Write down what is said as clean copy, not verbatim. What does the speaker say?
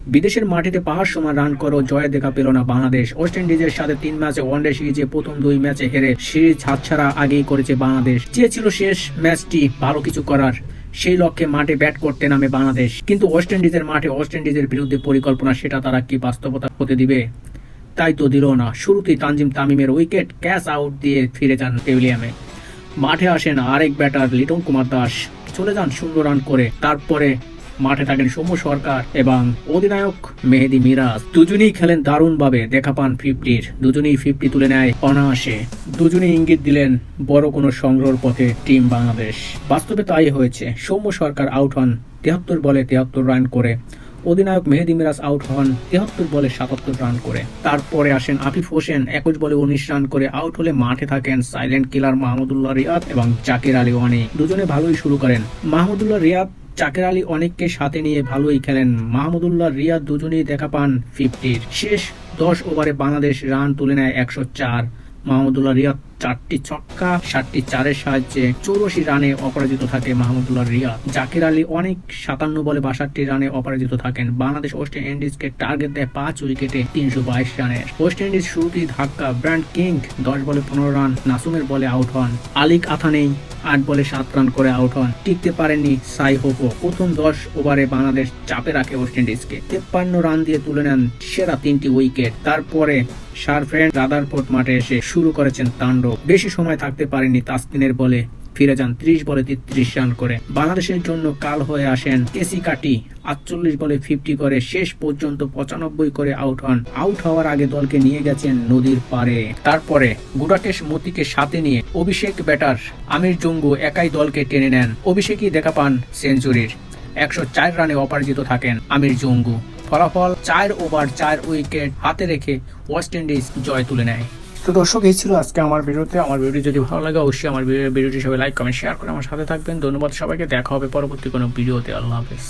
বিদেশের মাটিতে পাহাড় সমান রান করো জয়ের দেখা পেল না বাংলাদেশ। ওয়েস্ট ইন্ডিজের সাথে 3 ম্যাচে ওয়ানডে সিরিজে প্রথম 2 ম্যাচে হেরে সিরিজ হাতছাড়া আগেই করেছে বাংলাদেশ। চেয়েছিল শেষ ম্যাচটি ভালো কিছু করার, সেই লক্ষ্যে মাঠে ব্যাট করতে নামে বাংলাদেশ। কিন্তু ওয়েস্ট ইন্ডিজের মাঠে ওয়েস্ট ইন্ডিজের বিরুদ্ধে পরিকল্পনা সেটা তারা কি বাস্তবতা হতে দিবে? তাই তো দিল না। শুরুতেই তানজিম তামিমের উইকেট ক্যাচ আউট দিয়ে ফিরে যান পেভিলিয়নে। মাঠে আসেন আরেক ব্যাটার লিটন কুমার দাস, চলে যান 0 রান করে। তারপরে মাঠে থাকেন সৌম্য সরকার এবং অধিনায়ক মেহেদী মিরাজ। দুজনেই খেলেন দারুণভাবে, দেখা পান 50-র। দুজনেই 50 তুলে নেয় অনায়াসে। দুজনেই ইঙ্গিত দিলেন বড় কোনো সংগ্রহের পথে টিম বাংলাদেশ। বাস্তবে তাই হয়েছে। সৌম্য সরকার আউট হন 73 বলে 73 রান করে। অধিনায়ক মেহেদী মিরাজ আউট হন 73 বলে 77 রান করে। তারপরে আসেন আফিফ হোসেন 21 বলে 19 রান করে আউট হলে মাঠে থাকেন সাইলেন্ট কিলার মাহমুদুল্লাহ রিয়াদ এবং জাকির আলী ওয়ানি। দুজনে ভালোই শুরু করেন। মাহমুদুল্লাহ রিয়াদ জাকির আলী অনেককে সাথে নিয়ে ভালোই খেলেন। মাহমুদুল্লাহ রিয়াদ দুজনেই দেখা পান 50-র। শেষ 10 ওভারে বাংলাদেশ রান তুলে নেয় 104। মাহমুদুল্লাহ রিয়াদ 4টি ছক্কা 7টি চারের সাহায্যে 84 রানে অপরাজিত থাকে মাহমুদুল্লাহ রিয়াদ। জাকির আলী অনেক 57 বলে 62 রানে অপরাজিত থাকেন। বাংলাদেশ ওয়েস্ট ইন্ডিজকে টার্গেট দেয় 5 উইকেটে 322 রানের। ওয়েস্ট ইন্ডিজ শুরুতেই ধাক্কা। ব্র্যান্ড কিং 10 বলে 15 রান নাসুমের বলে আউট হন। আলিক আথানেই 8 বলে 7 রান করে আউট হন। টিকতে পারেননি সাই হোপো। প্রথম 10 ওভারে বাংলাদেশ চাপে রাখে ওয়েস্ট ইন্ডিজকে। 53 রান দিয়ে তুলে নেন সেরা 3টি উইকেট। তারপরে শারফেন রাদারফোর্ড মাঠে এসে শুরু করেছেন তাণ্ডব। বেশি সময় থাকতে পারেননি তাসকিনের বলে ফিরে যান 30 বলে 33 রান করে। বাংলাদেশের জন্য কাল হয়ে আসেন কেসি কাটি 48 বলে 50 করে শেষ পর্যন্ত 95 করে আউট হন। আউট হওয়ার আগে দলকে নিয়ে গেছেন নদীর পারে। তারপরে গুডাকেশ মতিকে সাথে নিয়ে অভিষেক ব্যাটার আমির জঙ্গু একাই দলকে টেনে নেন। অভিষেকই দেখা পান সেঞ্চুরির। 104 রানে অপরাজিত থাকেন আমির জঙ্গু। ফলাফল 4 ওভার 4 উইকেট হাতে রেখে ওয়েস্ট ইন্ডিজ জয় তুলে নেয়। তো দর্শক, এই ছিল আজকে আমার ভিডিওতে। আমার ভিডিও যদি ভালো লাগে অবশ্যই আমার ভিডিওটি সবাই লাইক কমেন্ট শেয়ার করে আমার সাথে থাকবেন। ধন্যবাদ সবাইকে। দেখা হবে পরবর্তী কোনো ভিডিওতে। আল্লাহ হাফেজ।